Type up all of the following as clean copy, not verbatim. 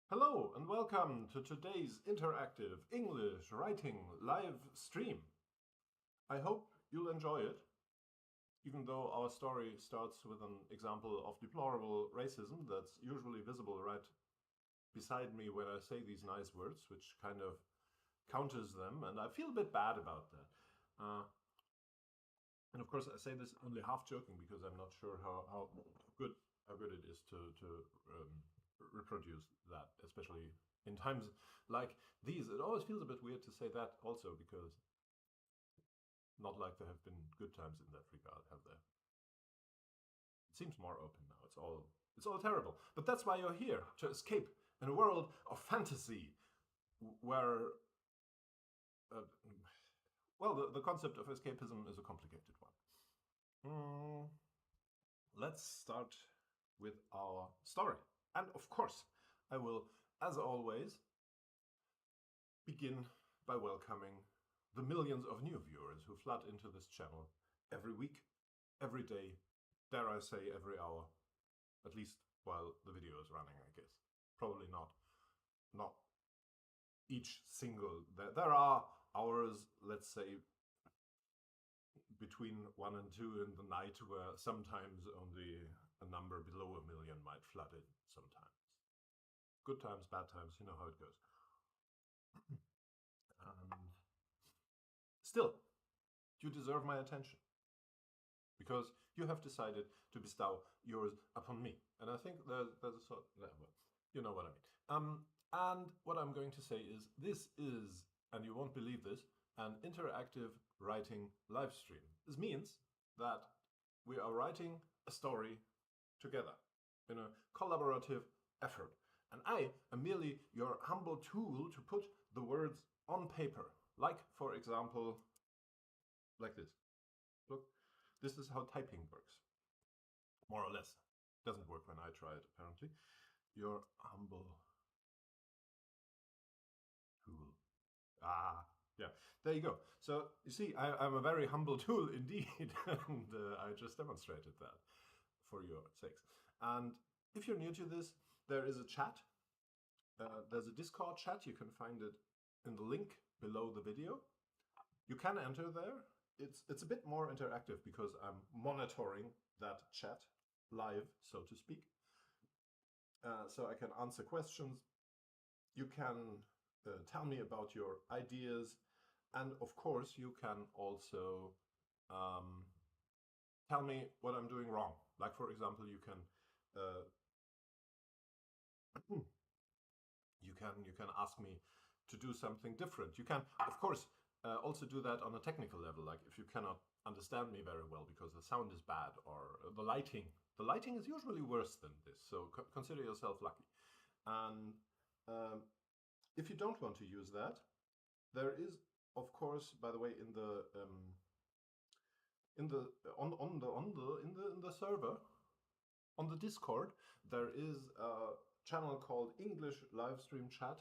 Hello and welcome to today's interactive English writing live stream. I hope you'll enjoy it, even though our story starts with an example of deplorable racism that's usually visible right beside me when I say these nice words, which kind of counters them, and I feel a bit bad about that. And of course, I say this only half joking because I'm not sure how good it is to um, reproduce that, especially in times like these. It always feels a bit weird to say that also because not like there have been good times in that regard, have there? It seems more open now. It's all terrible. But that's why you're here, to escape in a world of fantasy where well, the concept of escapism is a complicated one. Let's start with our story. And of course, I will, as always, begin by welcoming the millions of new viewers who flood into this channel every week, every day, dare I say every hour, at least while the video is running, I guess. Probably not each single. There are hours, let's say, between 1 and 2 in the night where sometimes only a number below a million might flood in sometimes. Good times, bad times, you know how it goes. And still, you deserve my attention because you have decided to bestow yours upon me. And I think there's a sort of, you know what I mean. And what I'm going to say is this is, and you won't believe this, an interactive writing live stream. This means that we are writing a story together in a collaborative effort. And I am merely your humble tool to put the words on paper. Like, for example, like this. Look, this is how typing works. More or less. Doesn't work when I try it, apparently. Your humble tool. Yeah, there you go. So you see, I'm a very humble tool indeed, and I just demonstrated that for your sakes. And if you're new to this, there is a chat. There's a Discord chat. You can find it in the link below the video. You can enter there. It's a bit more interactive because I'm monitoring that chat live, so to speak. So I can answer questions. You can tell me about your ideas. And of course, you can also tell me what I'm doing wrong. Like, for example, you can ask me to do something different. You can, of course, also do that on a technical level. Like if you cannot understand me very well because the sound is bad or the lighting. The lighting is usually worse than this, so consider yourself lucky. And if you don't want to use that, there is, of course, by the way, in the server, on the Discord, there is a channel called English Livestream Chat,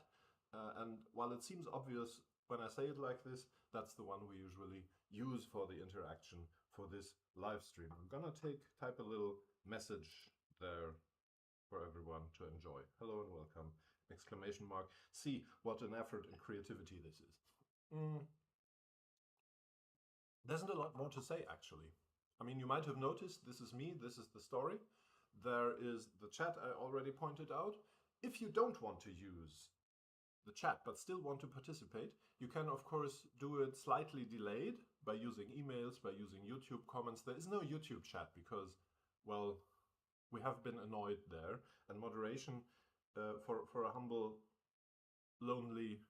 and while it seems obvious when I say it like this, that's the one we usually use for the interaction for this live stream. I'm gonna type a little message there for everyone to enjoy. Hello and welcome! Exclamation mark. See what an effort and creativity this is. There isn't a lot more to say, actually. I mean, you might have noticed this is me, this is the story. There is the chat I already pointed out. If you don't want to use the chat but still want to participate, you can, of course, do it slightly delayed by using emails, by using YouTube comments. There is no YouTube chat because, well, we have been annoyed there, and moderation for a humble, lonely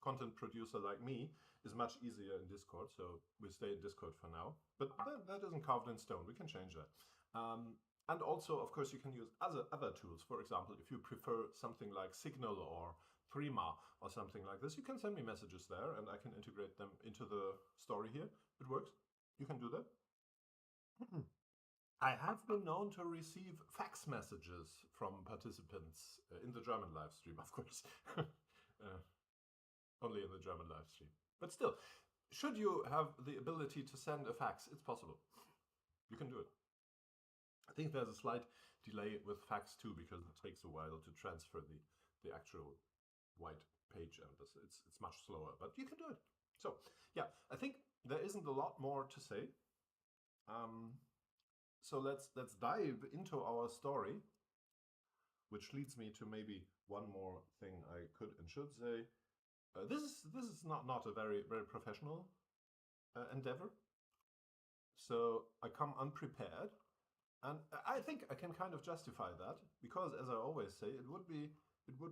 content producer like me is much easier in Discord, so we stay in Discord for now. But that isn't carved in stone. We can change that. And also, of course, you can use other tools. For example, if you prefer something like Signal or Prima or something like this, you can send me messages there and I can integrate them into the story here. It works. You can do that. I have been known to receive fax messages from participants in the German live stream, of course. Only in the German live stream. But still, should you have the ability to send a fax, it's possible. You can do it. I think there's a slight delay with fax too, because it takes a while to transfer the the actual white page, and it's much slower, but you can do it. So yeah, I think there isn't a lot more to say. So let's dive into our story, which leads me to maybe one more thing I could and should say. This is not a very professional endeavor. So I come unprepared, and I think I can kind of justify that because, as I always say, it would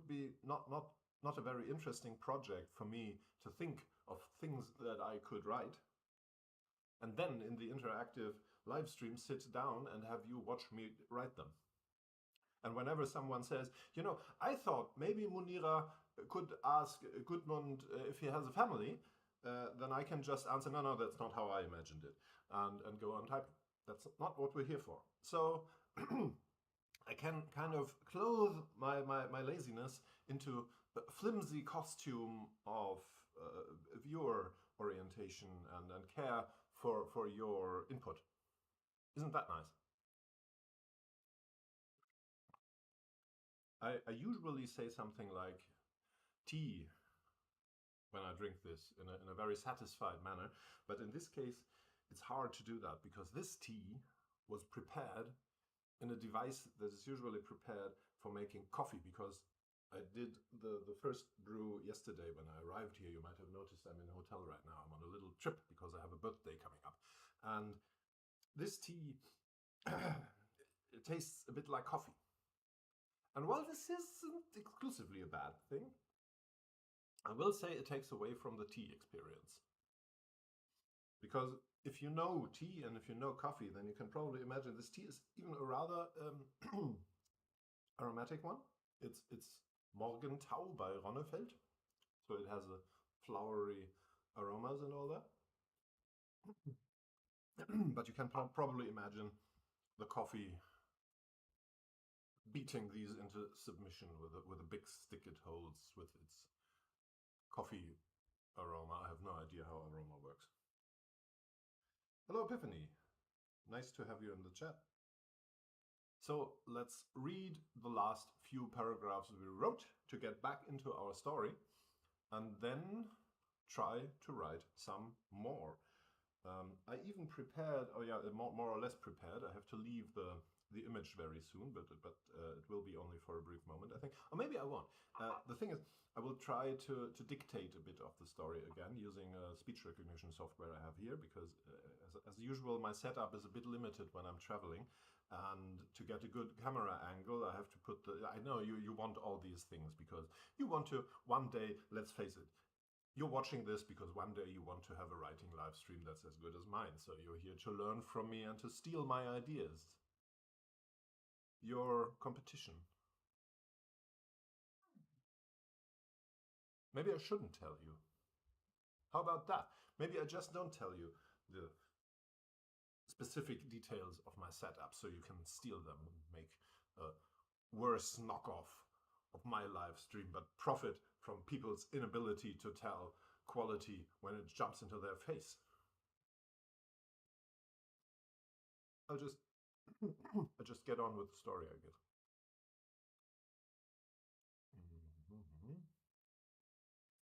be not a very interesting project for me to think of things that I could write, and then in the interactive live stream sit down and have you watch me write them. And whenever someone says, I thought maybe Munira could ask Gudmund if he has a family, then I can just answer, no, that's not how I imagined it, and go on typing. That's not what we're here for. So I can kind of clothe my laziness into a flimsy costume of viewer orientation and care for your input. Isn't that nice? I usually say something like tea when I drink this in a very satisfied manner. But in this case, it's hard to do that because this tea was prepared in a device that is usually prepared for making coffee, because I did the first brew yesterday when I arrived here. You might have noticed I'm in a hotel right now. I'm on a little trip because I have a birthday coming up. And this tea, it tastes a bit like coffee. And while this isn't exclusively a bad thing, I will say it takes away from the tea experience. Because if you know tea and if you know coffee, then you can probably imagine this tea is even a rather aromatic one. It's Morgentau by Ronnefeld, so it has a flowery aromas and all that. But you can probably imagine the coffee beating these into submission with a big stick it holds with its coffee aroma. I have no idea how aroma works. Hello, Epiphany. Nice to have you in the chat. So let's read the last few paragraphs we wrote to get back into our story, and then try to write some more. I even prepared, more or less prepared. I have to leave the image very soon, but it will be only for a brief moment, I think. Or maybe I won't. The thing is, I will try to dictate a bit of the story again using speech recognition software I have here, because as usual, my setup is a bit limited when I'm traveling. And to get a good camera angle, I have to put I know you want all these things because you want to, one day, let's face it, you're watching this because one day you want to have a writing live stream that's as good as mine. So you're here to learn from me and to steal my ideas. Your competition. Maybe I shouldn't tell you. How about that? Maybe I just don't tell you the specific details of my setup so you can steal them and make a worse knockoff of my live stream, but profit from people's inability to tell quality when it jumps into their face. I'll just get on with the story, I guess.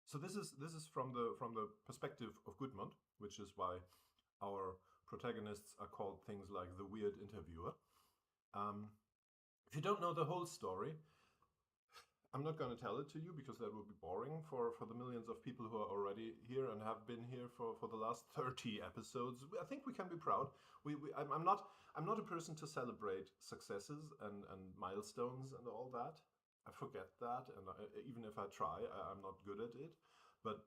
So this is from the perspective of Gudmund, which is why our protagonists are called things like the weird interviewer. If you don't know the whole story, I'm not going to tell it to you because that would be boring for the millions of people who are already here and have been here for the last 30 episodes. I think we can be proud. I'm not a person to celebrate successes and milestones and all that. I forget that, and even if I try, I'm not good at it. But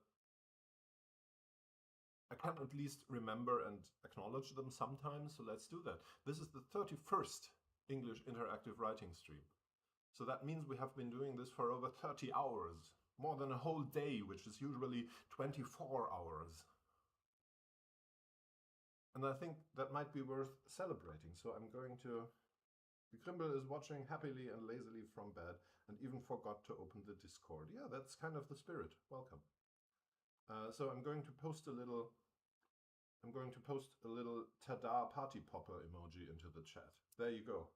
I can at least remember and acknowledge them sometimes, so let's do that. This is the 31st English interactive writing stream. So that means we have been doing this for over 30 hours, more than a whole day, which is usually 24 hours. And I think that might be worth celebrating. So I'm going to... Grimble is watching happily and lazily from bed and even forgot to open the Discord. Yeah, that's kind of the spirit. Welcome. So I'm going to post a little ta-da party popper emoji into the chat. There you go.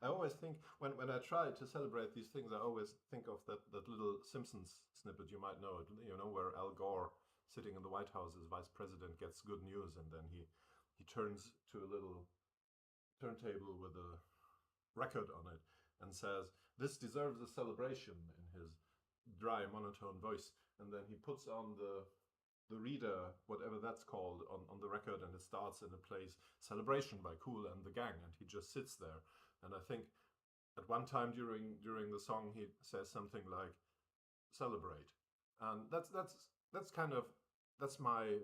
I always think, when I try to celebrate these things, I always think of that little Simpsons snippet, you might know it, where Al Gore, sitting in the White House as vice president, gets good news, and then he turns to a little turntable with a record on it and says, "This deserves a celebration," in his dry, monotone voice. And then he puts on the reader, whatever that's called, on the record, and it starts and it plays "Celebration" by Kool and the Gang, and he just sits there. And I think at one time during the song he says something like "celebrate," and that's kind of, that's my.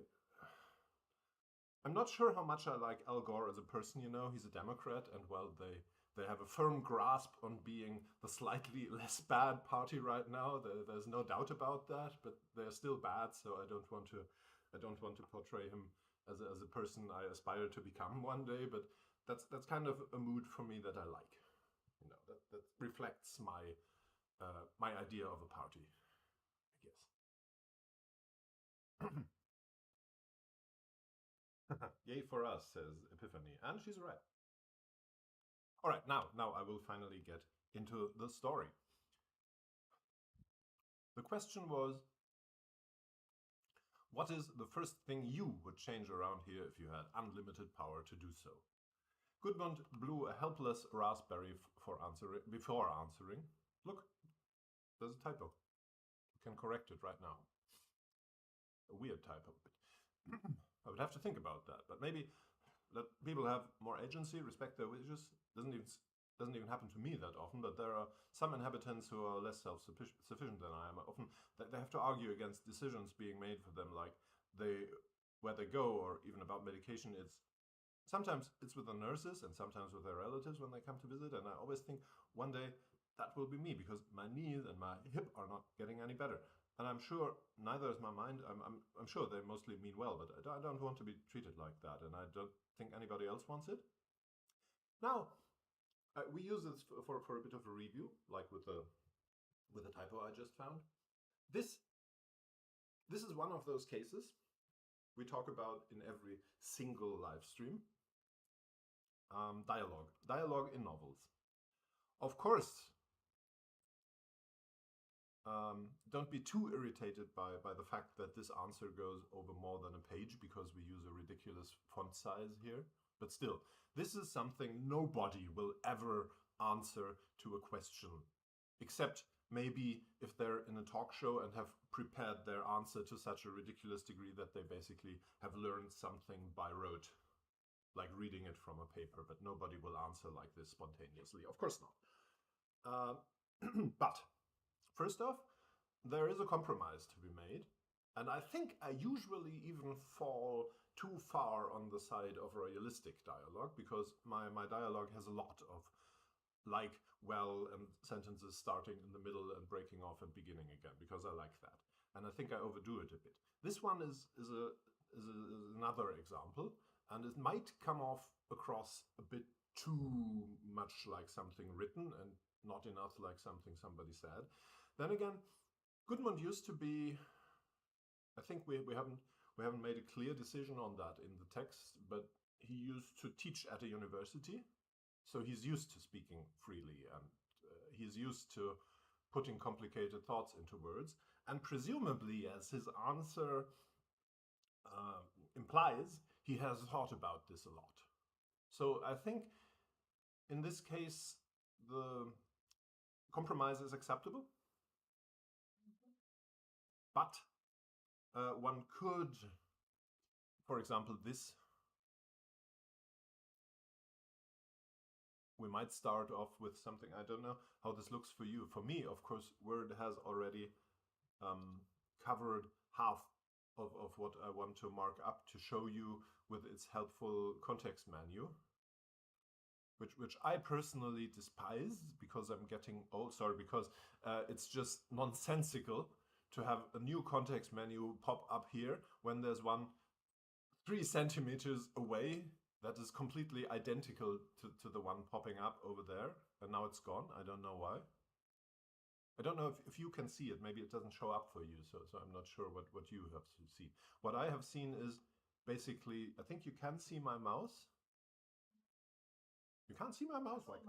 I'm not sure how much I like Al Gore as a person. He's a Democrat, and well, they have a firm grasp on being the slightly less bad party right now. There's no doubt about that, but they're still bad. So I don't want to portray him as a person I aspire to become one day. But that's kind of a mood for me that I like. That reflects my idea of a party, I guess. Yay for us, says Epiphany, and she's right. All right, now I will finally get into the story. The question was, what is the first thing you would change around here if you had unlimited power to do so? Gudmund blew a helpless raspberry before answering. Look, there's a typo. You can correct it right now. A weird typo. I would have to think about that, but maybe let people have more agency, respect their wishes. Doesn't even happen to me that often, but there are some inhabitants who are less self-sufficient than I am. Often they have to argue against decisions being made for them, like where they go, or even about medication. Sometimes it's with the nurses and sometimes with their relatives when they come to visit, and I always think one day that will be me, because my knees and my hip are not getting any better. And I'm sure neither is my mind. I'm sure they mostly mean well, but I don't want to be treated like that, and I don't think anybody else wants it. Now, we use this for a bit of a review, like with the typo I just found. This is one of those cases we talk about in every single live stream. Dialogue in novels. Of course, don't be too irritated by the fact that this answer goes over more than a page, because we use a ridiculous font size here. But still, this is something nobody will ever answer to a question, except maybe if they're in a talk show and have prepared their answer to such a ridiculous degree that they basically have learned something by rote, like reading it from a paper. But nobody will answer like this spontaneously. Of course not. But first off, there is a compromise to be made, and I think I usually even fall too far on the side of realistic dialogue, because my dialogue has a lot of like, well, and sentences starting in the middle and breaking off and beginning again, because I like that, and I think I overdo it a bit. This one is another example, and it might come off across a bit too much like something written and not enough like something somebody said. Then again, Gudmund used to be, I think we haven't made a clear decision on that in the text, but he used to teach at a university, so he's used to speaking freely, and he's used to putting complicated thoughts into words, and presumably, as his answer implies, he has thought about this a lot. So I think in this case, the compromise is acceptable. But one could, for example, we might start off with something. I don't know how this looks for you. For me, of course, Word has already covered half of what I want to mark up to show you with its helpful context menu, which I personally despise, because I'm getting old. Sorry, because it's just nonsensical to have a new context menu pop up here when there's one 3 centimeters away that is completely identical to the one popping up over there, and now it's gone. I don't know why. I don't know if you can see it. Maybe it doesn't show up for you, so I'm not sure what you have to see. What I have seen is basically, I think you can see my mouse. You can't see my mouse? Like,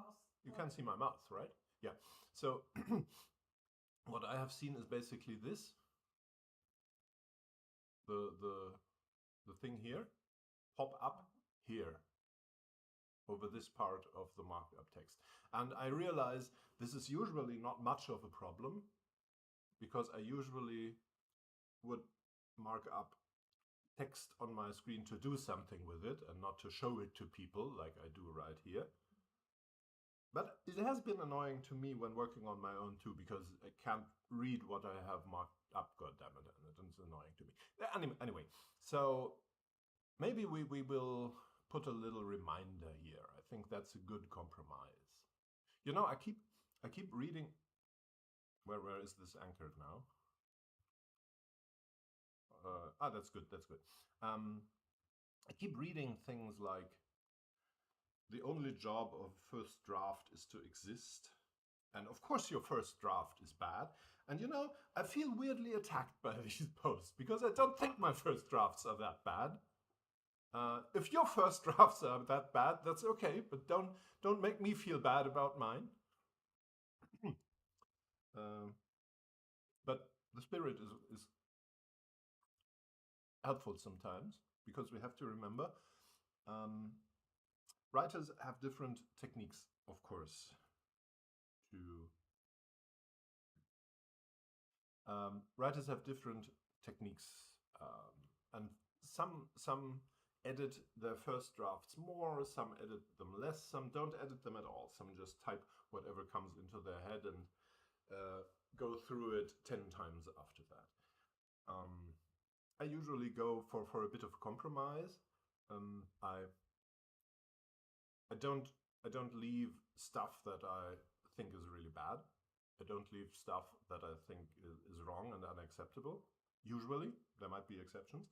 You can see my mouth, right? Yeah. So what I have seen is basically this, the thing here, pop up here over this part of the markup text. And I realize this is usually not much of a problem, because I usually would mark up text on my screen to do something with it and not to show it to people like I do right here. But it has been annoying to me when working on my own too, because I can't read what I have marked up, goddammit, and it's annoying to me. Anyway, so maybe we will put a little reminder here. I think that's a good compromise. You know, I keep reading. Where is this anchored now? That's good. That's good. I keep reading things like, the only job of first draft is to exist. And of course your first draft is bad. And you know, I feel weirdly attacked by these posts, because I don't think my first drafts are that bad. If your first drafts are that bad, that's okay, but don't make me feel bad about mine. But the spirit is helpful sometimes, because we have to remember, writers have different techniques, of course, to writers have different techniques, and some edit their first drafts more, some edit them less, some don't edit them at all, some just type whatever comes into their head and go through it 10 times after that. I usually go for a bit of compromise. I don't leave stuff that I think is really bad. I don't leave stuff that I think is wrong and unacceptable. Usually, there might be exceptions.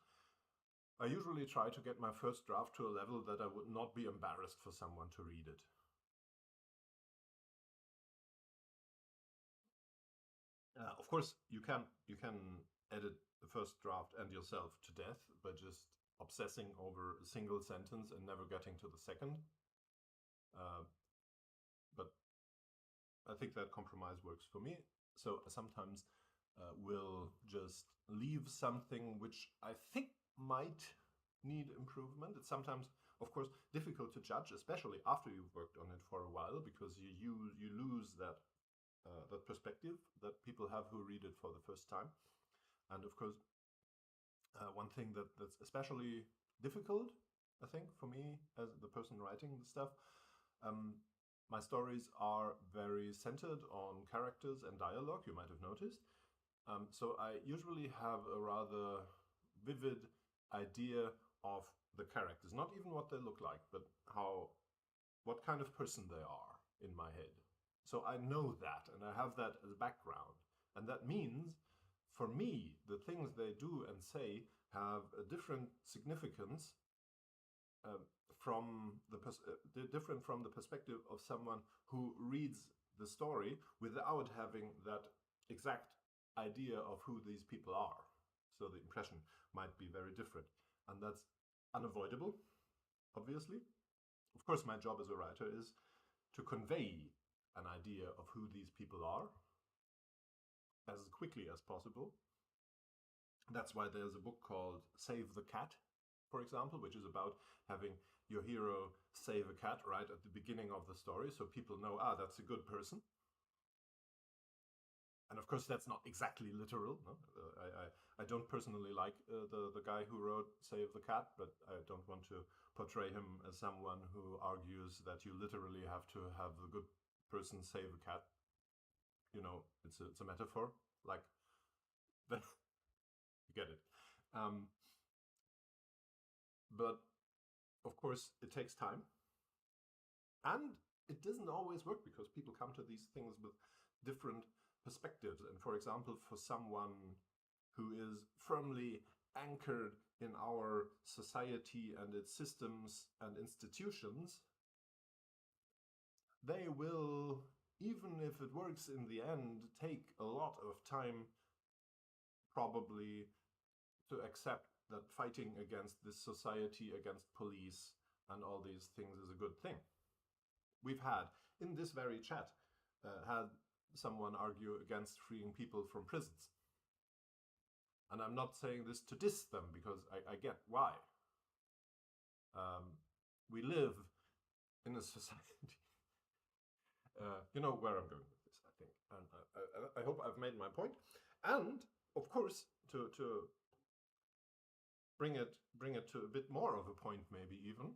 I usually try to get my first draft to a level that I would not be embarrassed for someone to read it. Of course, you can edit the first draft and yourself to death by just obsessing over a single sentence and never getting to the second. But I think that compromise works for me. So I sometimes will just leave something which I think might need improvement. It's sometimes, of course, difficult to judge, especially after you've worked on it for a while, because you lose that perspective that people have who read it for the first time. And of course, one thing that's especially difficult, I think, for me as the person writing the stuff, my stories are very centered on characters and dialogue, you might have noticed. So I usually have a rather vivid idea of the characters, not even what they look like, but what kind of person they are in my head. So I know that, and I have that as background. And that means, for me, the things they do and say have a different significance different from the perspective of someone who reads the story without having that exact idea of who these people are. So the impression might be very different. And that's unavoidable, obviously. Of course, my job as a writer is to convey an idea of who these people are as quickly as possible. That's why there's a book called Save the Cat, for example, which is about having your hero save a cat right at the beginning of the story, so people know, that's a good person. And of course, that's not exactly literal. No? I don't personally like the guy who wrote Save the Cat, but I don't want to portray him as someone who argues that you literally have to have the good person save a cat. You know, it's a metaphor. Like, you get it. But of course, it takes time. And it doesn't always work, because people come to these things with different perspectives. And for example, for someone who is firmly anchored in our society and its systems and institutions, they will, even if it works in the end, take a lot of time probably to accept that fighting against this society, against police and all these things is a good thing. We've had in this very chat, had someone argue against freeing people from prisons. And I'm not saying this to diss them, because I get why. We live in a society. You know where I'm going with this, I think. And I hope I've made my point. And, of course, to bring it to a bit more of a point, maybe even,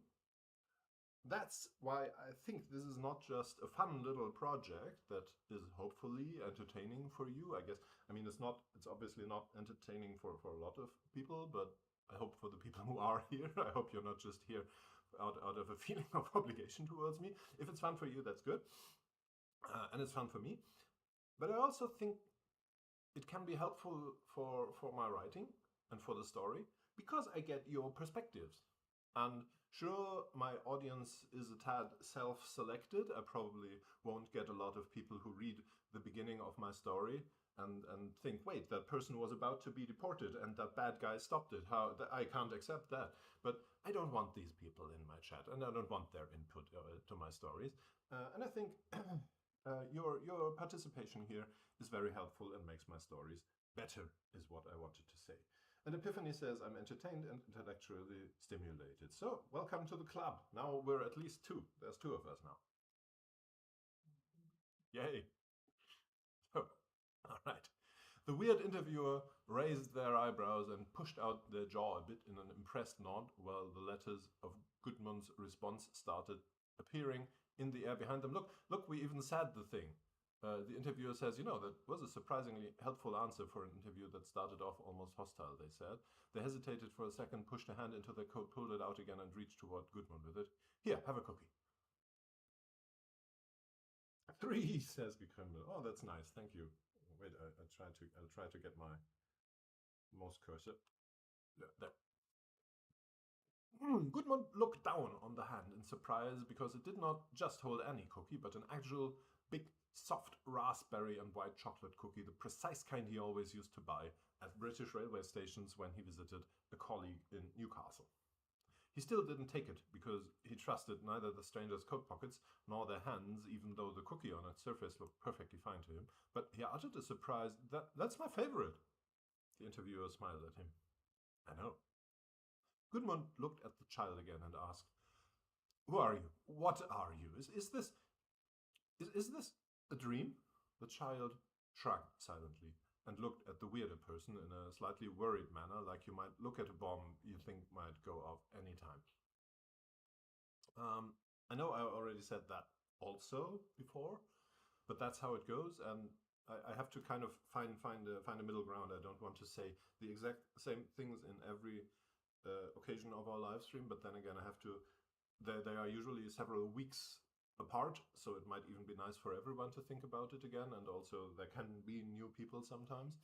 that's why I think this is not just a fun little project that is hopefully entertaining for you, I guess. I mean, it's obviously not entertaining for a lot of people, but I hope for the people who are here, I hope you're not just here out of a feeling of obligation towards me. If it's fun for you, that's good. And it's fun for me. But I also think it can be helpful for my writing and for the story, because I get your perspectives. And sure, my audience is a tad self-selected. I probably won't get a lot of people who read the beginning of my story and think, wait, that person was about to be deported and that bad guy stopped it. I can't accept that. But I don't want these people in my chat, and I don't want their input to my stories. And I think your participation here is very helpful and makes my stories better, is what I wanted to say. And Epiphany says, I'm entertained and intellectually stimulated. So, welcome to the club. Now we're at least two. There's two of us now. Yay. So, all right. The weird interviewer raised their eyebrows and pushed out their jaw a bit in an impressed nod, while the letters of Gudmund's response started appearing in the air behind them. Look, we even said the thing. The interviewer says, that was a surprisingly helpful answer for an interview that started off almost hostile, they said. They hesitated for a second, pushed a hand into their coat, pulled it out again, and reached toward Gudmund with it. Here, have a cookie. 3, says Gekreml. Oh, that's nice, thank you. Wait, I'll try to get my mouse cursor. There. Gudmund looked down on the hand in surprise, because it did not just hold any cookie, but an actual big, soft raspberry and white chocolate cookie, the precise kind he always used to buy at British railway stations when he visited a colleague in Newcastle. He still didn't take it, because he trusted neither the stranger's coat pockets nor their hands, even though the cookie on its surface looked perfectly fine to him. But he uttered a surprised, that's my favorite. The interviewer smiled at him. I know. Gudmund looked at the child again and asked, who are you? What are you? Is this a dream? The child shrugged silently and looked at the weirder person in a slightly worried manner, like you might look at a bomb you think might go off any time. I know I already said that also before, but that's how it goes, and I have to kind of find a middle ground. I don't want to say the exact same things in every occasion of our live stream, but then again, I have to. They are usually several weeks apart, so it might even be nice for everyone to think about it again, and also there can be new people sometimes.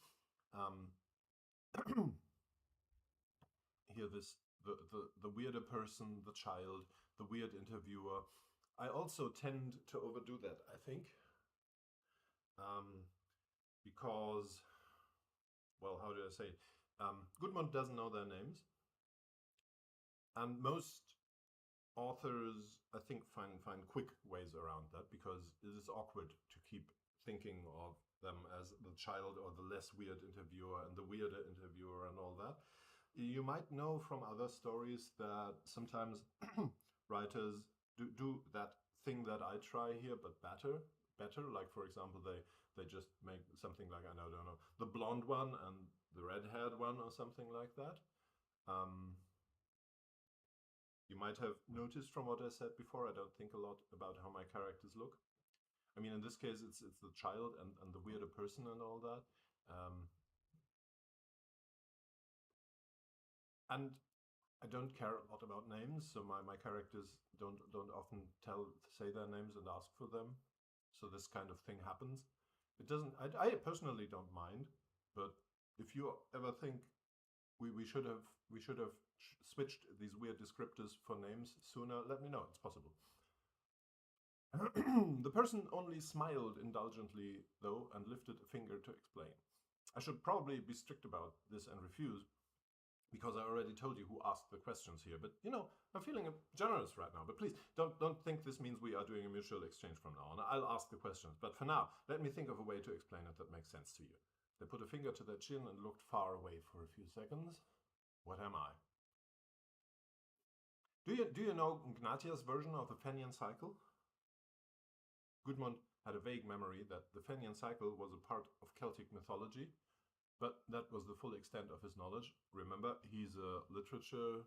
Here, the weirder person, the child, the weird interviewer. I also tend to overdo that, I think, because, well, how do I say it? Gudmund doesn't know their names, and most authors, I think, find quick ways around that, because it is awkward to keep thinking of them as the child or the less weird interviewer and the weirder interviewer and all that. You might know from other stories that sometimes writers do that thing that I try here, but better. Like, for example, they just make something like, I don't know, the blonde one and the red-haired one or something like that. You might have noticed from what I said before, I don't think a lot about how my characters look. I mean, in this case, it's the child and the weirder person and all that. And I don't care a lot about names, so my characters don't often say their names and ask for them. So this kind of thing happens. It doesn't. I personally don't mind, but if you ever think we should have switched these weird descriptors for names sooner, let me know. It's possible. The person only smiled indulgently, though, and lifted a finger to explain. I should probably be strict about this and refuse, because I already told you who asked the questions here. But you know, I'm feeling generous right now. But please don't think this means we are doing a mutual exchange from now on. I'll ask the questions, but for now, let me think of a way to explain it that makes sense to you. They put a finger to their chin and looked far away for a few seconds. What am I? Do you know Gnatia's version of the Fenian cycle? Gudmund had a vague memory that the Fenian cycle was a part of Celtic mythology, but that was the full extent of his knowledge. Remember, he's a literature,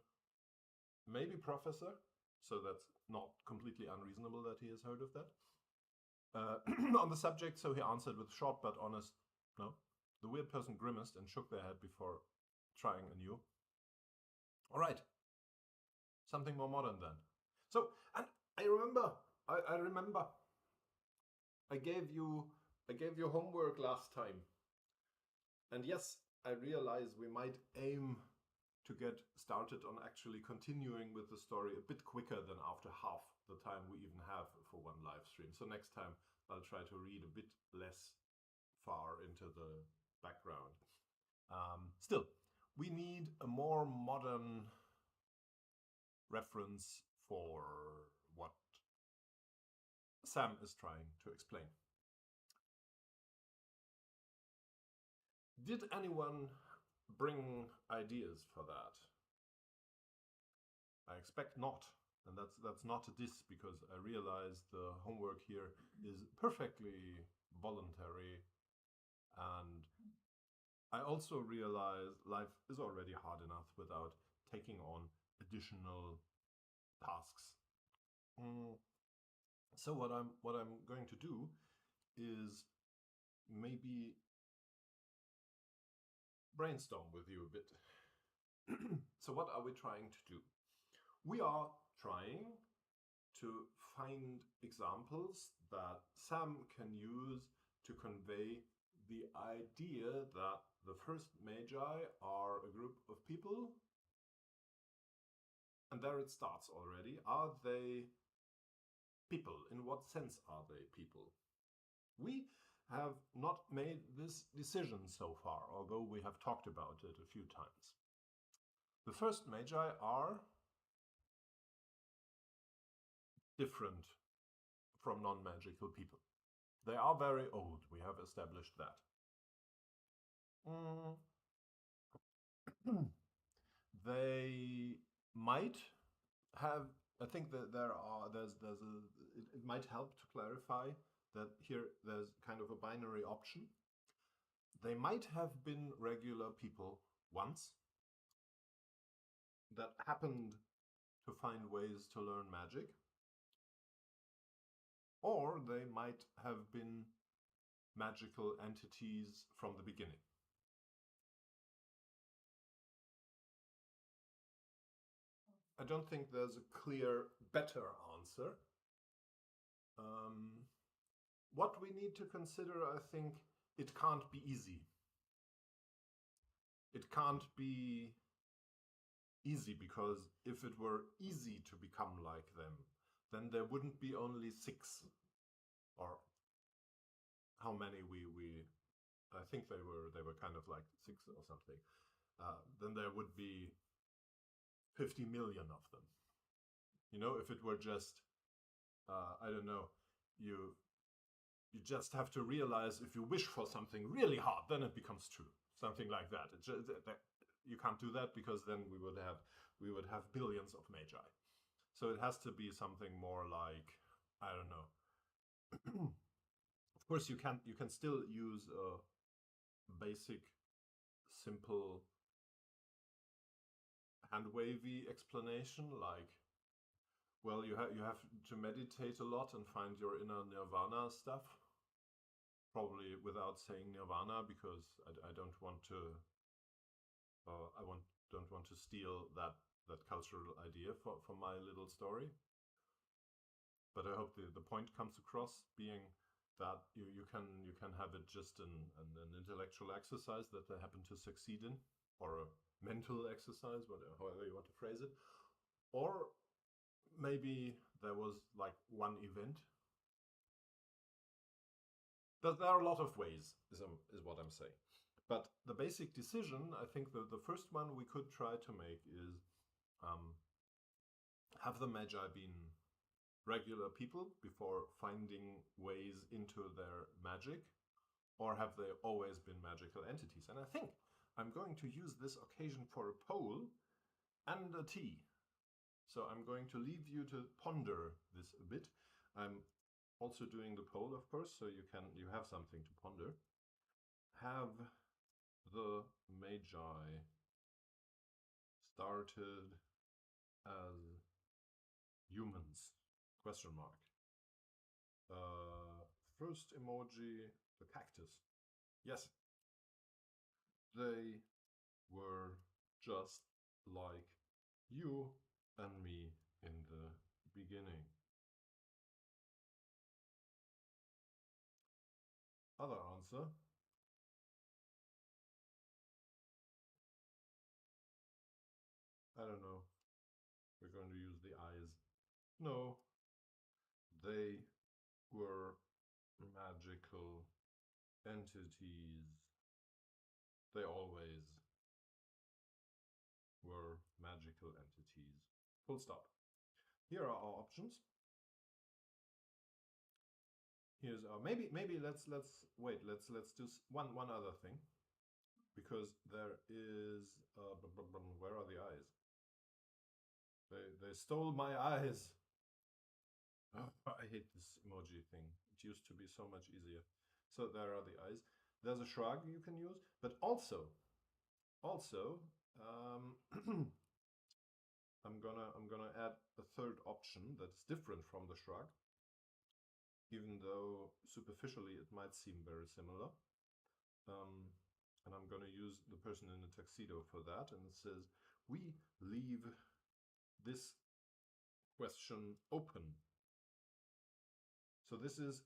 maybe professor, so that's not completely unreasonable that he has heard of that. On the subject, so he answered with short but honest no. The weird person grimaced and shook their head before trying anew. All right, something more modern then. So, and I remember, I gave you homework last time. And yes, I realize we might aim to get started on actually continuing with the story a bit quicker than after half the time we even have for one live stream. So next time I'll try to read a bit less far into the background. Still, we need a more modern reference for what Sam is trying to explain. Did anyone bring ideas for that? I expect not, and that's not a diss, because I realize the homework here is perfectly voluntary, and I also realize life is already hard enough without taking on additional tasks. So what I'm going to do is maybe brainstorm with you a bit. So what are we trying to do? We are trying to find examples that Sam can use to convey the idea that the first Magi are a group of people. And there it starts already. Are they people? In what sense are they people? We have not made this decision so far, although we have talked about it a few times. The first Magi are different from non-magical people. They are very old, we have established that. They might have, I think that it might help to clarify that here there's kind of a binary option. They might have been regular people once that happened to find ways to learn magic, or they might have been magical entities from the beginning. I don't think there's a clear, better answer. What we need to consider, I think, it can't be easy. It can't be easy, because if it were easy to become like them, then there wouldn't be only 6, or how many I think they were kind of like 6 or something. Then there would be 50 million of them. You know, if it were just, I don't know, you just have to realize if you wish for something really hard, then it becomes true. Something like that. You can't do that, because then we would have billions of Magi. So it has to be something more like, I don't know. Of course, you can still use a basic, simple, hand-wavy explanation, like, well, you have to meditate a lot and find your inner nirvana stuff. Probably without saying nirvana, because I don't want to. Don't want to steal that cultural idea for my little story. But I hope the point comes across, being that you can have it just an intellectual exercise that they happen to succeed in, or a mental exercise, however you want to phrase it, or maybe there was like one event. There are a lot of ways, is what I'm saying. But the basic decision, I think the first one we could try to make is have the Magi been regular people before finding ways into their magic, or have they always been magical entities? And I think I'm going to use this occasion for a poll and a tea. So I'm going to leave you to ponder this a bit. I'm also doing the poll, of course, so you have something to ponder. Have the Magi started as humans? Question mark. First emoji, the cactus. Yes, they were just like you and me in the beginning. Other answer. I don't know. We're going to use the eyes. No, they were magical entities. They always were magical entities. Full stop. Here are our options. Here's our maybe let's wait. Let's do one other thing, because there is where are the eyes? They stole my eyes. Oh, I hate this emoji thing. It used to be so much easier. So there are the eyes. There's a shrug you can use, but also I'm gonna add a third option that's different from the shrug, even though superficially it might seem very similar. And I'm gonna use the person in the tuxedo for that, and it says, we leave this question open. So this is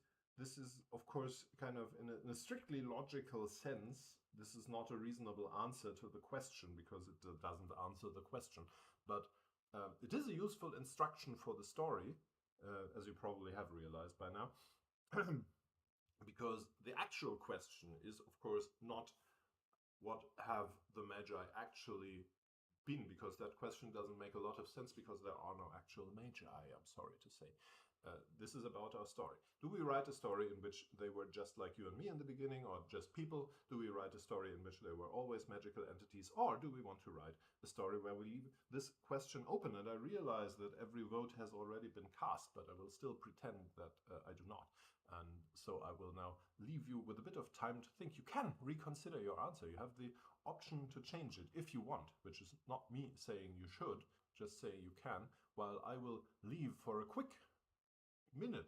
of course kind of in a strictly logical sense, this is not a reasonable answer to the question, because it doesn't answer the question, but it is a useful instruction for the story, as you probably have realized by now. Because the actual question is, of course, not what have the Magi actually been, because that question doesn't make a lot of sense, because there are no actual Magi, I'm sorry to say. This is about our story. Do we write a story in which they were just like you and me in the beginning, or just people? Do we write a story in which they were always magical entities? Or do we want to write a story where we leave this question open? And I realize that every vote has already been cast, but I will still pretend that I do not. And so I will now leave you with a bit of time to think. You can reconsider your answer. You have the option to change it if you want, which is not me saying you should, just saying you can, while I will leave for a quick minute,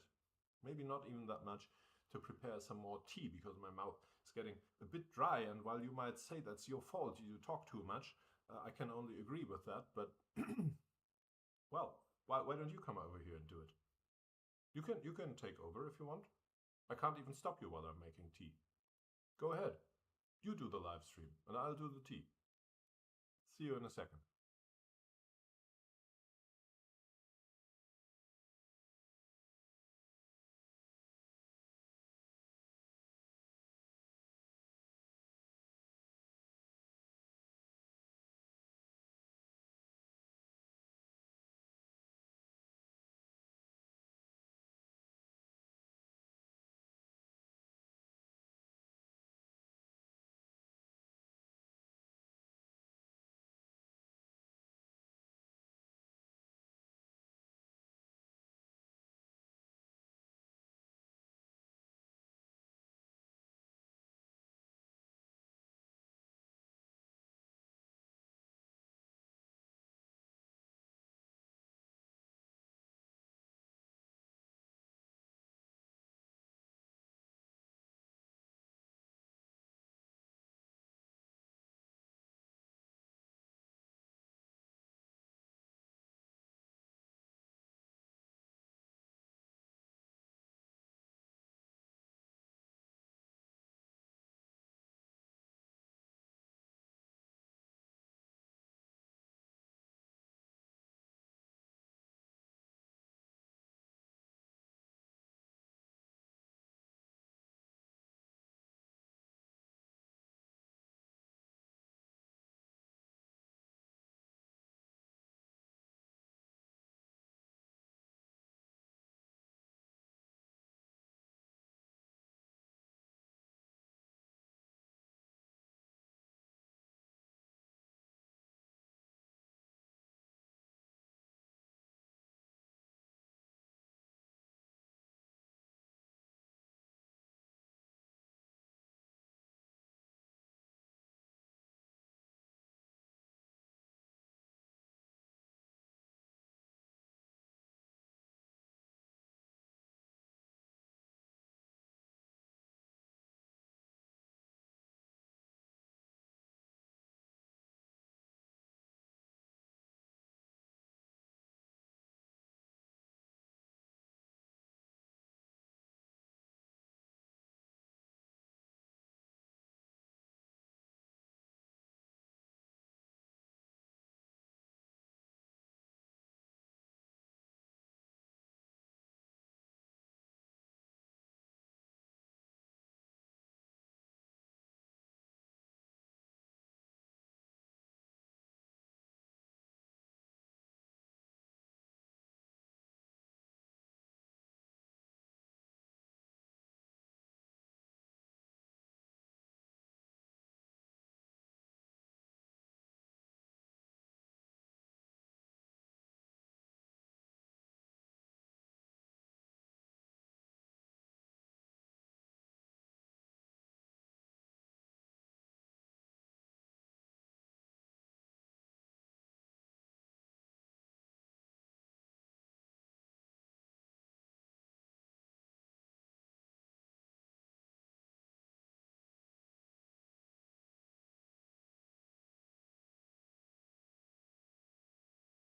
maybe not even that much, to prepare some more tea, because my mouth is getting a bit dry. And while you might say that's your fault, you talk too much, I can only agree with that. But well, why don't you come over here and do it? You can take over if you want. I can't even stop you while I'm making tea. Go ahead. You do the live stream and I'll do the tea. See you in a second.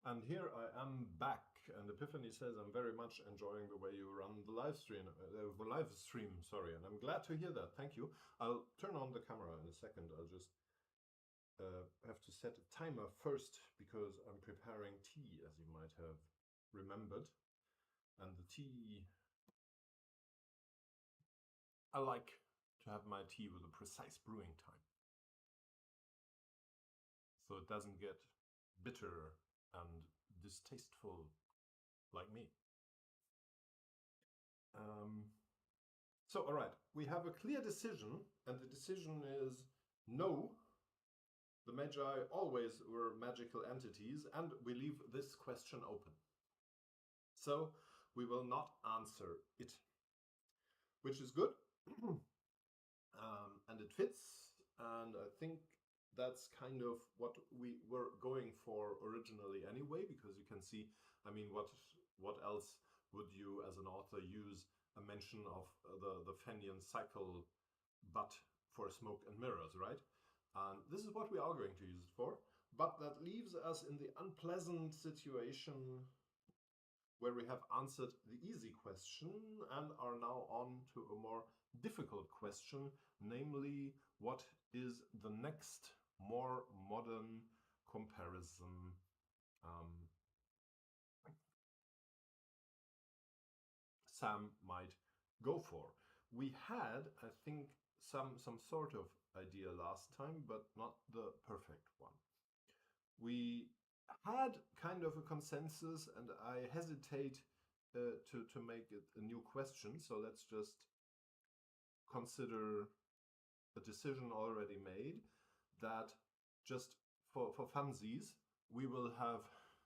And here I am back, and Epiphany says, I'm very much enjoying the way you run the live stream, sorry, and I'm glad to hear that. Thank you. I'll turn on the camera in a second. I'll just have to set a timer first because I'm preparing tea, as you might have remembered. And the tea, I like to have my tea with a precise brewing time, so it doesn't get bitter and distasteful like me. So, all right, we have a clear decision, and the decision is no, the Magi always were magical entities, and we leave this question open. So, we will not answer it, which is good, and it fits, and I think that's kind of what we were going for originally anyway, because you can see, I mean, what else would you as an author use a mention of the Fenian cycle but for smoke and mirrors, right? And this is what we are going to use it for, but that leaves us in the unpleasant situation where we have answered the easy question and are now on to a more difficult question, namely, what is the next more modern comparison Sam might go for. We had, I think, some sort of idea last time, but not the perfect one. We had kind of a consensus, and I hesitate to make it a new question, so let's just consider a decision already made that just for funsies, we will have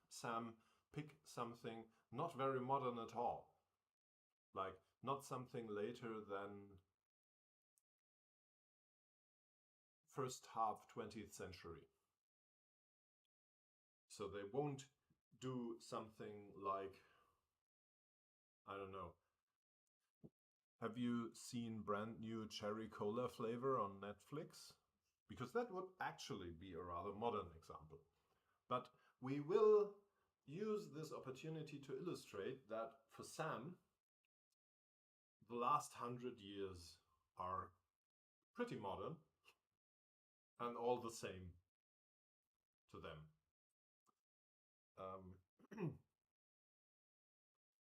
Sam pick something not very modern at all. Like, not something later than first half 20th century. So they won't do something like, I don't know. Have you seen brand new cherry cola flavor on Netflix? Because that would actually be a rather modern example. But we will use this opportunity to illustrate that for Sam, the last 100 years are pretty modern and all the same to them.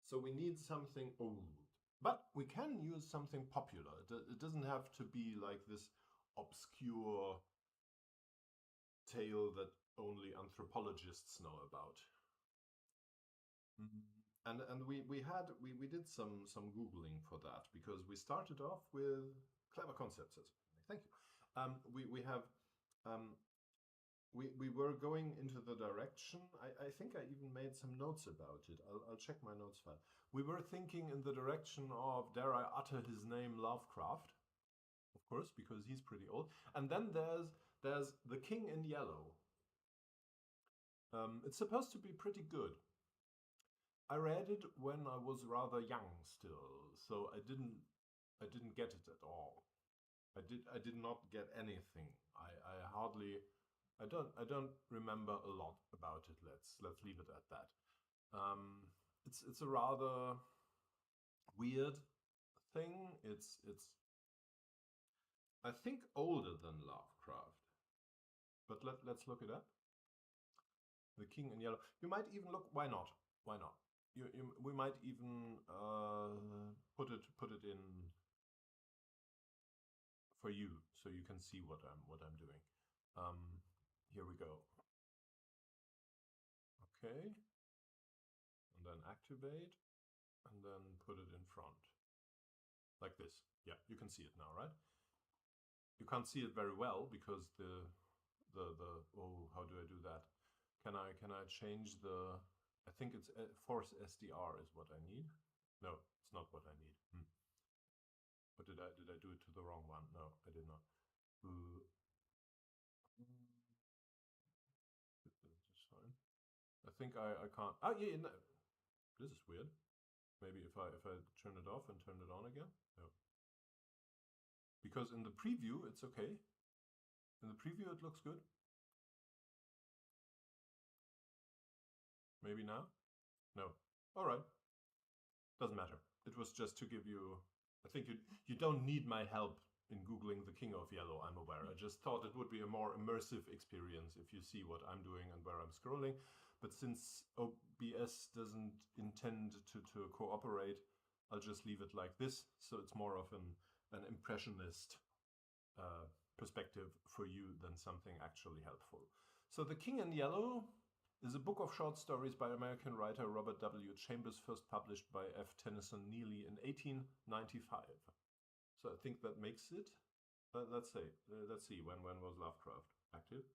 So we need something old, but we can use something popular. It doesn't have to be like this obscure tale that only anthropologists know about. And we did some googling for that, because we started off with clever concepts. Thank you. We were going into the direction. I think I even made some notes about it. I'll check my notes file. We were thinking in the direction of, dare I utter his name, Lovecraft, of course, because he's pretty old. And then there's The King in Yellow. It's supposed to be pretty good. I read it when I was rather young still, so I didn't get it at all. I did not get anything. I don't remember a lot about it. Let's leave it at that. It's a rather weird thing. It's I think older than Lovecraft, but let's look it up. The King in Yellow. You might even look. Why not? Why not? We might even put it in for you, so you can see what I'm doing. Here we go. Okay, and then activate, and then put it in front, like this. Yeah, you can see it now, right? You can't see it very well because the oh, how do I do that? Can I change the? I think it's force SDR is what I need. No, it's not what I need. But did I do it to the wrong one? No, I did not. I think I can't. Ah, yeah, no. This is weird. Maybe if I turn it off and turn it on again. No. Because in the preview it's okay. In the preview it looks good. Maybe now? No. All right. Doesn't matter. It was just to give you. I think you don't need my help in Googling the King of Yellow, I'm aware. I just thought it would be a more immersive experience if you see what I'm doing and where I'm scrolling. But since OBS doesn't intend to cooperate, I'll just leave it like this. So it's more of an impressionist perspective for you than something actually helpful. So The King in Yellow is a book of short stories by American writer Robert W. Chambers, first published by F. Tennyson Neely in 1895. So I think that makes it. Let's see. When was Lovecraft active?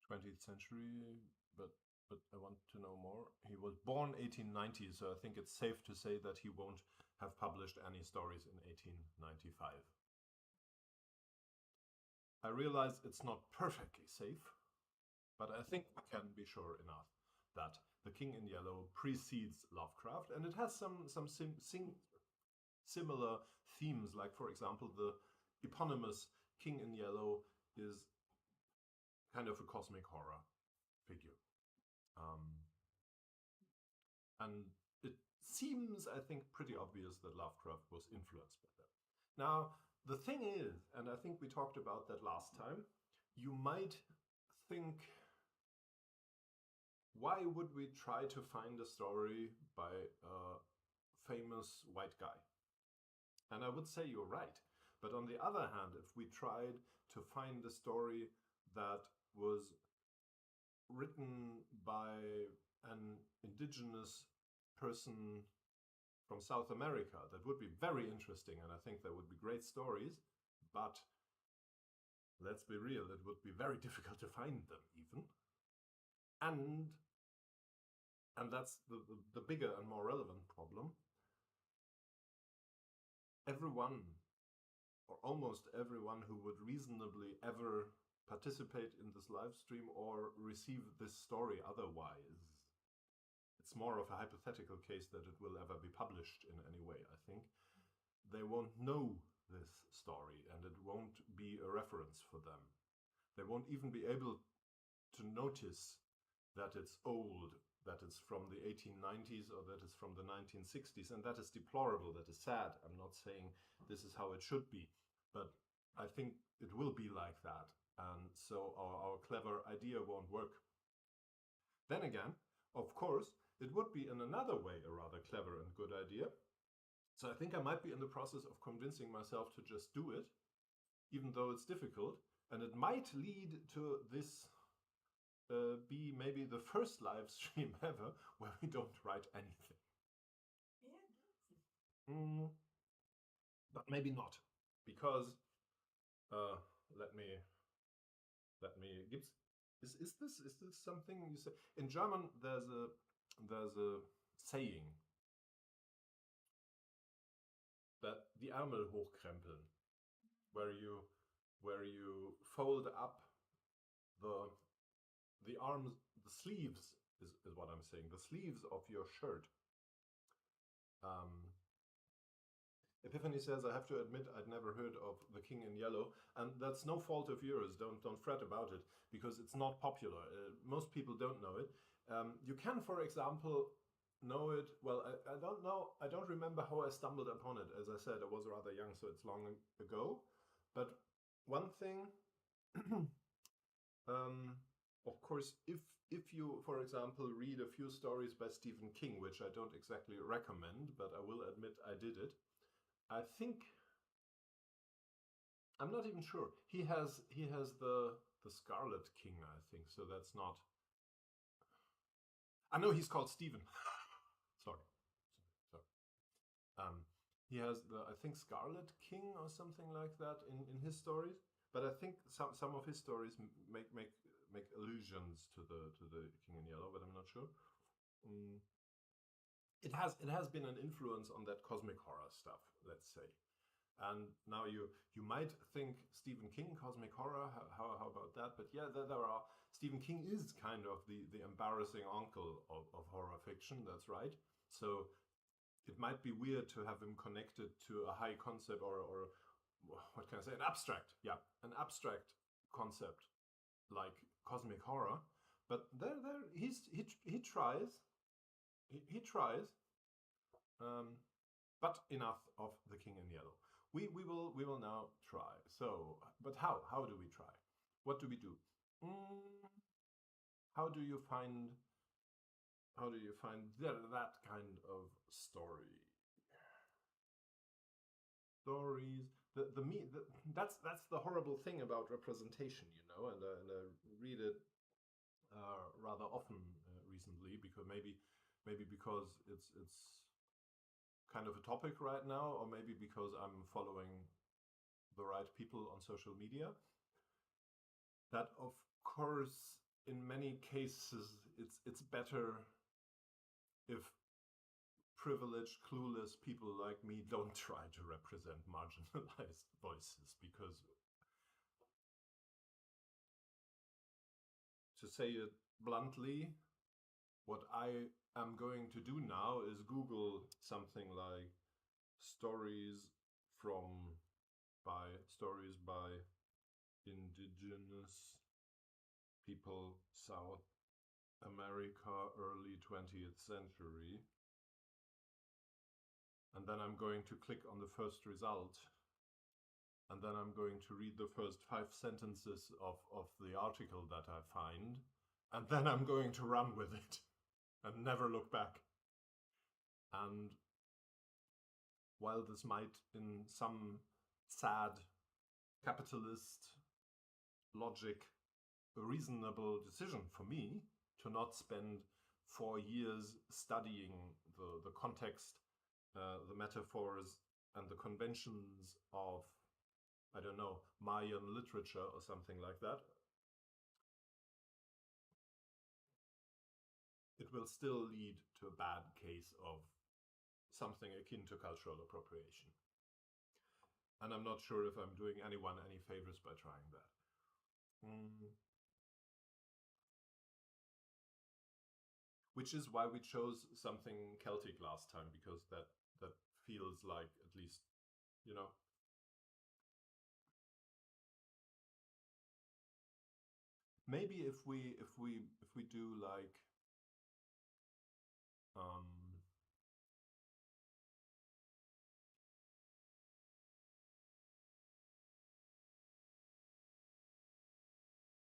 20th century, but I want to know more. He was born 1890, so I think it's safe to say that he won't have published any stories in 1895. I realize it's not perfectly safe, but I think we can be sure enough that The King in Yellow precedes Lovecraft, and it has some similar themes, like, for example, the eponymous King in Yellow is kind of a cosmic horror figure. And it seems, I think, pretty obvious that Lovecraft was influenced by that. Now, the thing is, and I think we talked about that last time, you might think, why would we try to find a story by a famous white guy? And I would say you're right. But on the other hand, if we tried to find a story that was written by an indigenous person from South America, that would be very interesting, and I think there would be great stories, but let's be real, it would be very difficult to find them even. And that's the bigger and more relevant problem. Everyone, or almost everyone, who would reasonably ever participate in this live stream or receive this story otherwise, it's more of a hypothetical case that it will ever be published in any way, I think. They won't know this story, and it won't be a reference for them. They won't even be able to notice that it's old, that it's from the 1890s or that it's from the 1960s, and that is deplorable, that is sad. I'm not saying this is how it should be, but I think it will be like that, and so our clever idea won't work. Then again, of course, it would be in another way a rather clever and good idea. So I think I might be in the process of convincing myself to just do it, even though it's difficult, and it might lead to this be maybe the first live stream ever where we don't write anything. But maybe not, because let me is this something you say in German? There's a saying that die Ärmel hochkrempeln, where you fold up the arms, the sleeves is what I'm saying, the sleeves of your shirt. Epiphany says, I have to admit I'd never heard of The King in Yellow, and that's no fault of yours. Don't fret about it, because it's not popular. Most people don't know it. You can, for example, know it. Well, I don't know. I don't remember how I stumbled upon it. As I said, I was rather young, so it's long ago. But one thing, of course, if you, for example, read a few stories by Stephen King, which I don't exactly recommend, but I will admit I did it. I think, I'm not even sure. He has the Scarlet King, I think. So that's not. I know he's called Stephen. Sorry. He has the, I think, Scarlet King or something like that in his stories. But I think some of his stories make allusions to the King in Yellow, but I'm not sure. It has been an influence on that cosmic horror stuff, let's say. And now you might think Stephen King, cosmic horror, how about that? But yeah, there are. Stephen King is kind of the embarrassing uncle of horror fiction, that's right. So it might be weird to have him connected to a high concept or what can I say, an abstract, yeah, an abstract concept like cosmic horror. But he tries, he tries, but enough of the King in Yellow. We will now try. So, but how do we try? What do we do? How do you find that kind of story? Stories. That's the horrible thing about representation, you know. And I read it rather often recently, because maybe because it's kind of a topic right now, or maybe because I'm following the right people on social media. That of course, in many cases, it's better if privileged, clueless people like me don't try to represent marginalized voices, because, to say it bluntly, what I am going to do now is Google something like stories by indigenous people, South America, early 20th century. And then I'm going to click on the first result. And then I'm going to read the first 5 sentences of the article that I find. And then I'm going to run with it and never look back. And while this might, in some sad capitalist logic, a reasonable decision for me to not spend 4 years studying the context, the metaphors, and the conventions of, I don't know, Mayan literature or something like that, it will still lead to a bad case of something akin to cultural appropriation. And I'm not sure if I'm doing anyone any favors by trying that. Which is why we chose something Celtic last time, because that feels like, at least, you know. Maybe if we do like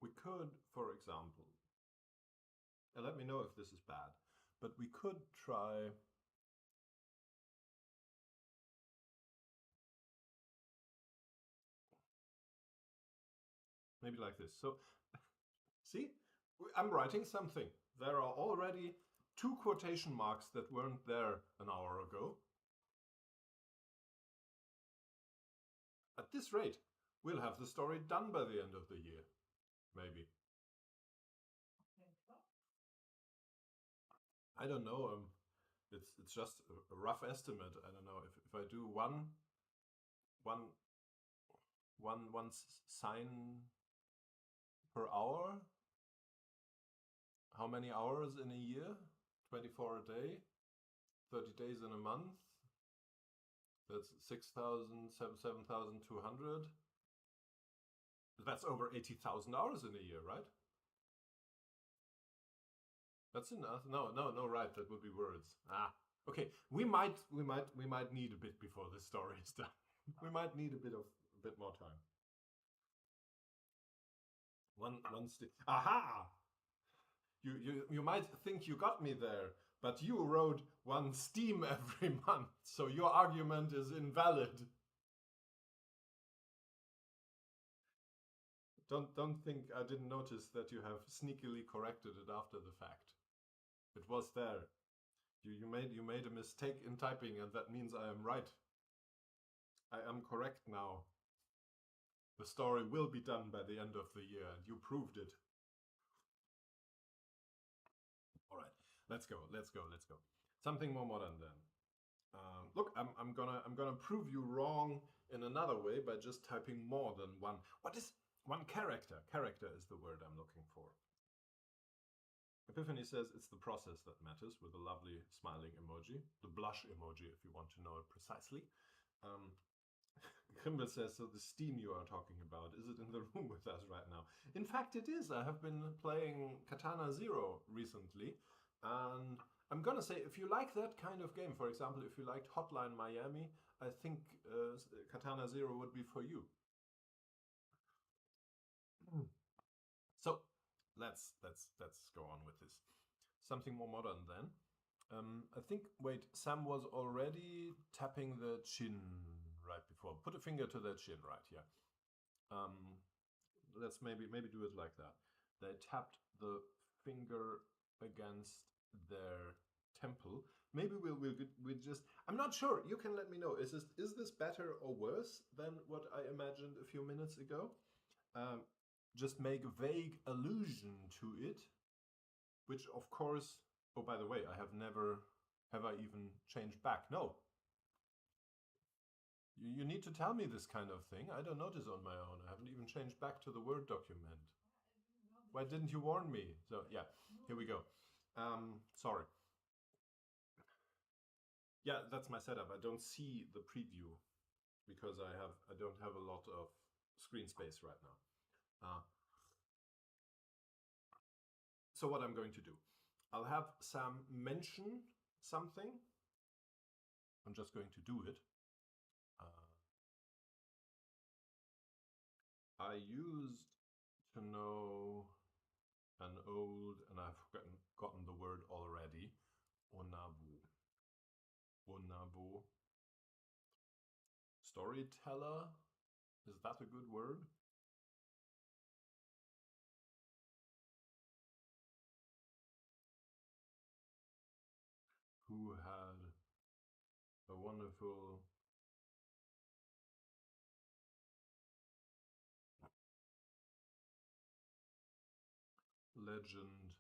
we could, for example, and let me know if this is bad, but we could try maybe like this. So, see, I'm writing something. There are already 2 quotation marks that weren't there an hour ago. At this rate, we'll have the story done by the end of the year. Maybe. I don't know. It's just a rough estimate. I don't know if I do one sign per hour. How many hours in a year? 24 a day, 30 days in a month. That's 6,000, 7,200. That's over 80,000 hours in a year, right? That's enough. No, right. That would be words. Okay. We might need a bit before this story is done. We might need a bit more time. Aha! You might think you got me there, but you wrote 1 Steam every month, so your argument is invalid. Don't think I didn't notice that you have sneakily corrected it after the fact. It was there. You made a mistake in typing, and that means I am right. I am correct now. The story will be done by the end of the year, and you proved it. All right, let's go. Something more modern then. Look, I'm gonna prove you wrong in another way by just typing more than one. What is one character? Character is the word I'm looking for. Epiphany says it's the process that matters, with a lovely smiling emoji. The blush emoji, if you want to know it precisely. Grimble says, so the Steam you are talking about, is it in the room with us right now? In fact, it is. I have been playing Katana Zero recently, and I'm gonna say, if you like that kind of game, for example, if you liked Hotline Miami, I think Katana Zero would be for you. So let's go on with this. Something more modern then. I think, wait, Sam was already tapping the chin right before. Put a finger to the chin right here. Let's maybe do it like that. They tapped the finger against their temple. Maybe we'll just. I'm not sure. You can let me know. Is this better or worse than what I imagined a few minutes ago? Just make a vague allusion to it, which of course. Oh, by the way, have I even changed back? No. You need to tell me this kind of thing. I don't notice on my own. I haven't even changed back to the Word document. Why didn't you warn me? So yeah, here we go. Sorry. Yeah, that's my setup. I don't see the preview because I don't have a lot of screen space right now. So what I'm going to do, I'll have Sam mention something. I'm just going to do it. I used to know an old, and I've gotten the word already, Onabu. Onabu. Storyteller? Is that a good word? Who had a wonderful legend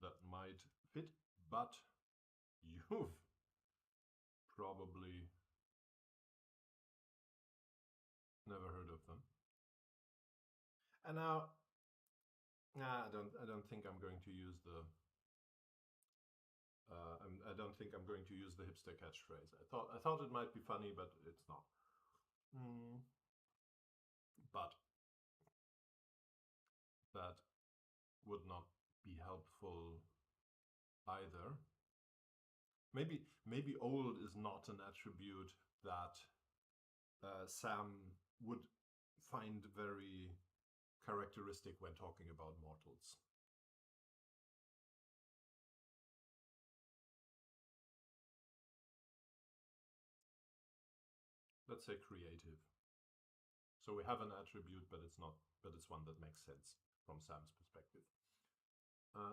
that might fit, but you've probably never heard of them. And now, I don't think I'm going to use the. I don't think I'm going to use the hipster catchphrase. I thought it might be funny, but it's not. But that would not be helpful either. Maybe old is not an attribute that Sam would find very characteristic when talking about mortals. Let's say creative. So we have an attribute, but it's one that makes sense from Sam's perspective.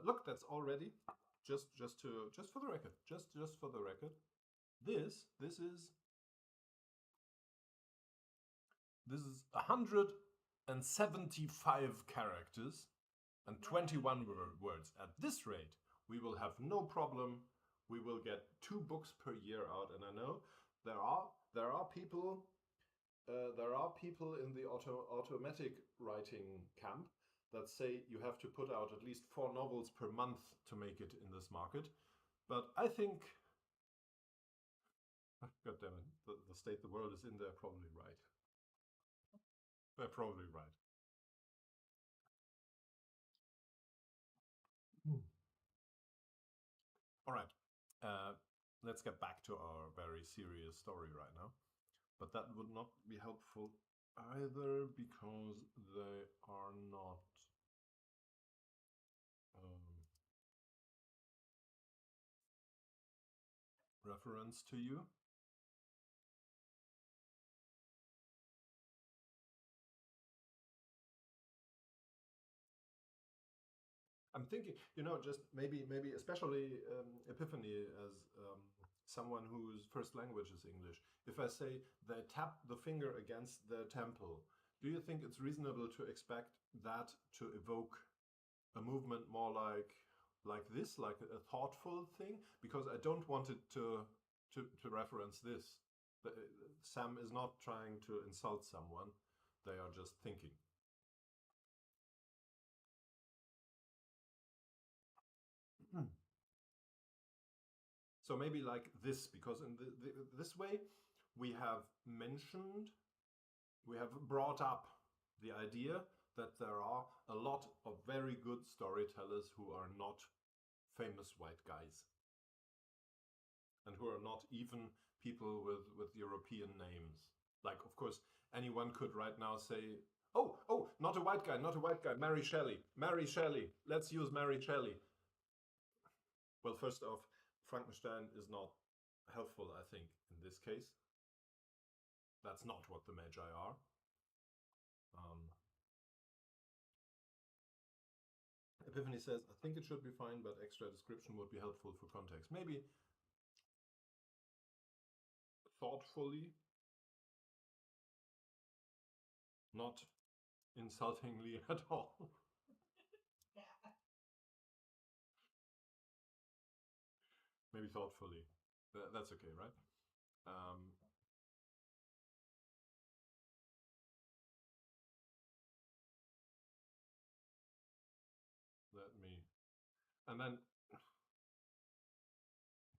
Look, that's already just for the record. Just for the record. This is 175 characters and 21 words. At this rate, we will have no problem. We will get 2 books per year out, and I know there are people in the automatic writing camp that say you have to put out at least 4 novels per month to make it in this market. But I think, God damn it, the state the world is in, they're probably right. They're probably right. All right, let's get back to our very serious story right now. But that would not be helpful either because they are not reference to you. I'm thinking, just maybe especially Epiphany as someone whose first language is English. If I say they tap the finger against their temple, do you think it's reasonable to expect that to evoke a movement more like this, like a thoughtful thing? Because I don't want it to reference this. Sam is not trying to insult someone. They are just thinking. So maybe like this, because in this way we have mentioned, we have brought up the idea that there are a lot of very good storytellers who are not famous white guys, and who are not even people with European names. Like, of course, anyone could right now say, oh, not a white guy, not a white guy, Mary Shelley, Mary Shelley, let's use Mary Shelley. Well, first off, Frankenstein is not helpful, I think, in this case. That's not what the Magi are. Epiphany says, I think it should be fine, but extra description would be helpful for context. Maybe thoughtfully, not insultingly at all. Maybe thoughtfully. That's okay, right? Let me, and then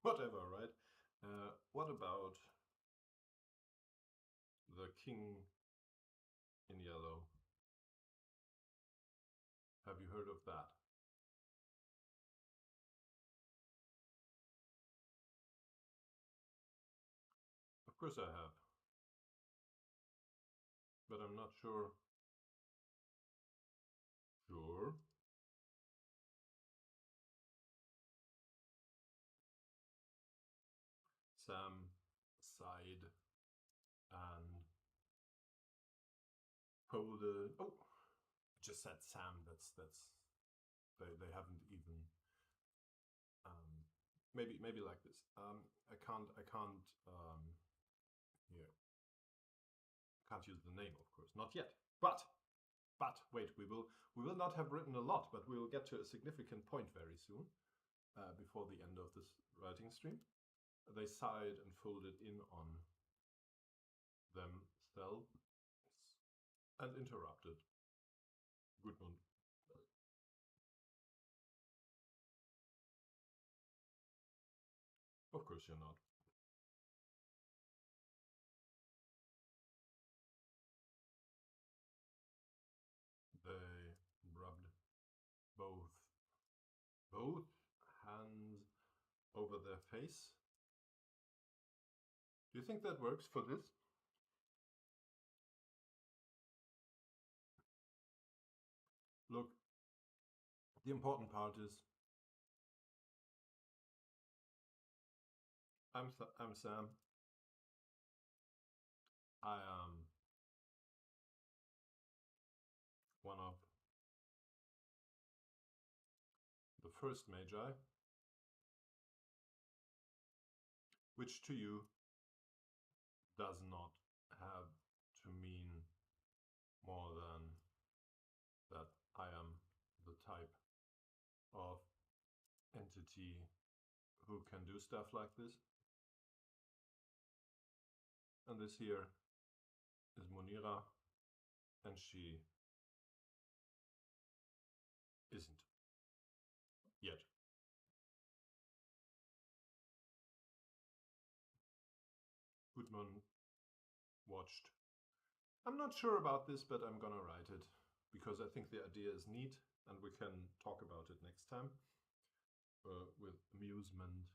whatever, right? What about the king in yellow? Have you heard of that? Of course I have, but I'm not sure. Sure. Sam sighed and pulled a. Oh, I just said Sam. That's they haven't even. Maybe like this. I can't here. Can't use the name, of course, not yet. But wait, we will not have written a lot, but we will get to a significant point very soon, before the end of this writing stream. They sighed and folded in on themselves and interrupted Gudmund. Of course you're not. They rubbed both hands over their face. Do you think that works for this? Look, the important part is I'm Sam. I am one of the first Magi, which to you does not have to mean more than that I am the type of entity who can do stuff like this. And this here is Munira, and she isn't yet. Gudmund watched. I'm not sure about this, but I'm gonna write it, because I think the idea is neat, and we can talk about it next time, with amusement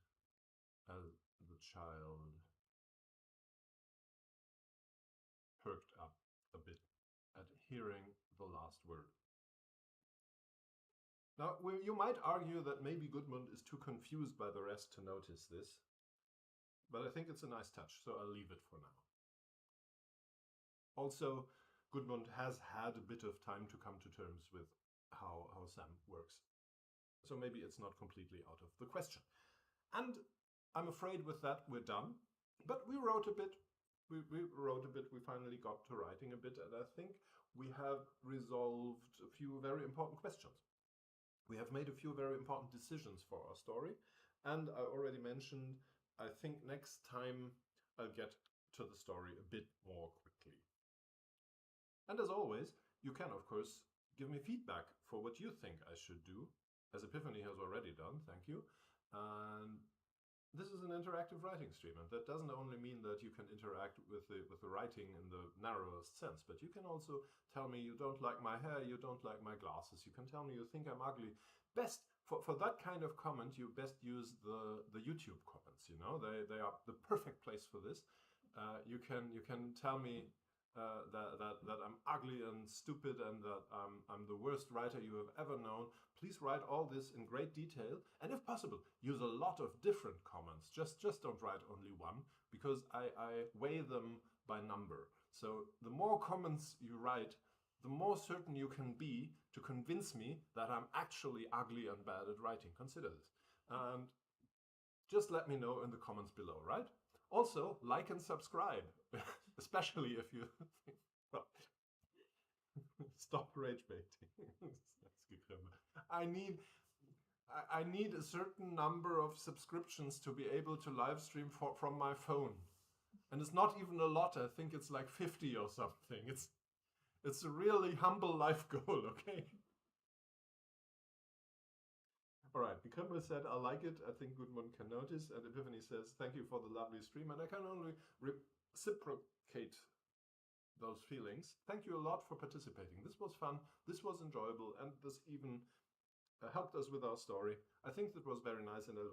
as the child perked up a bit at hearing the last word. Now, you might argue that maybe Gudmund is too confused by the rest to notice this, but I think it's a nice touch, so I'll leave it for now. Also, Gudmund has had a bit of time to come to terms with how Sam works, so maybe it's not completely out of the question. And I'm afraid with that we're done, but we wrote a bit. We wrote a bit, we finally got to writing a bit, and I think we have resolved a few very important questions. We have made a few very important decisions for our story, and I already mentioned, I think next time I'll get to the story a bit more quickly. And as always, you can, of course, give me feedback for what you think I should do, as Epiphany has already done, thank you. And this is an interactive writing stream, and that doesn't only mean that you can interact with the writing in the narrowest sense, but you can also tell me you don't like my hair, you don't like my glasses. You can tell me you think I'm ugly. Best for that kind of comment, you best use the YouTube comments. You know, they are the perfect place for this. You can tell me that I'm ugly and stupid and that I'm the worst writer you have ever known. Please write all this in great detail, and if possible, use a lot of different comments. Just don't write only one, because I weigh them by number. So the more comments you write, the more certain you can be to convince me that I'm actually ugly and bad at writing. Consider this. And just let me know in the comments below, right? Also, like and subscribe, especially if you think, well, stop rage baiting. I need a certain number of subscriptions to be able to live stream from my phone. And it's not even a lot. I think it's like 50 or something. It's a really humble life goal, okay? All right, Bikramil said, I like it. I think Gudmund can notice. And Epiphany says, thank you for the lovely stream. And I can only reciprocate those feelings. Thank you a lot for participating. This was fun. This was enjoyable. And this even helped us with our story. I think that was very nice. And I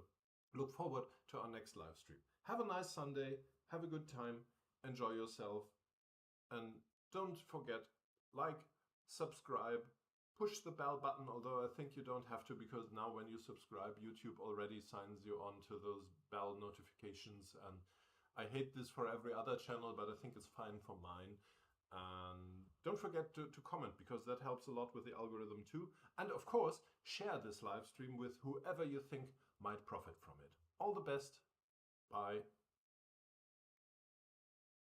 look forward to our next live stream. Have a nice Sunday. Have a good time. Enjoy yourself. And don't forget, like, subscribe, push the bell button, although I think you don't have to, because now when you subscribe, YouTube already signs you on to those bell notifications. And I hate this for every other channel, but I think it's fine for mine. And don't forget to comment, because that helps a lot with the algorithm too. And of course, share this live stream with whoever you think might profit from it. All the best. Bye.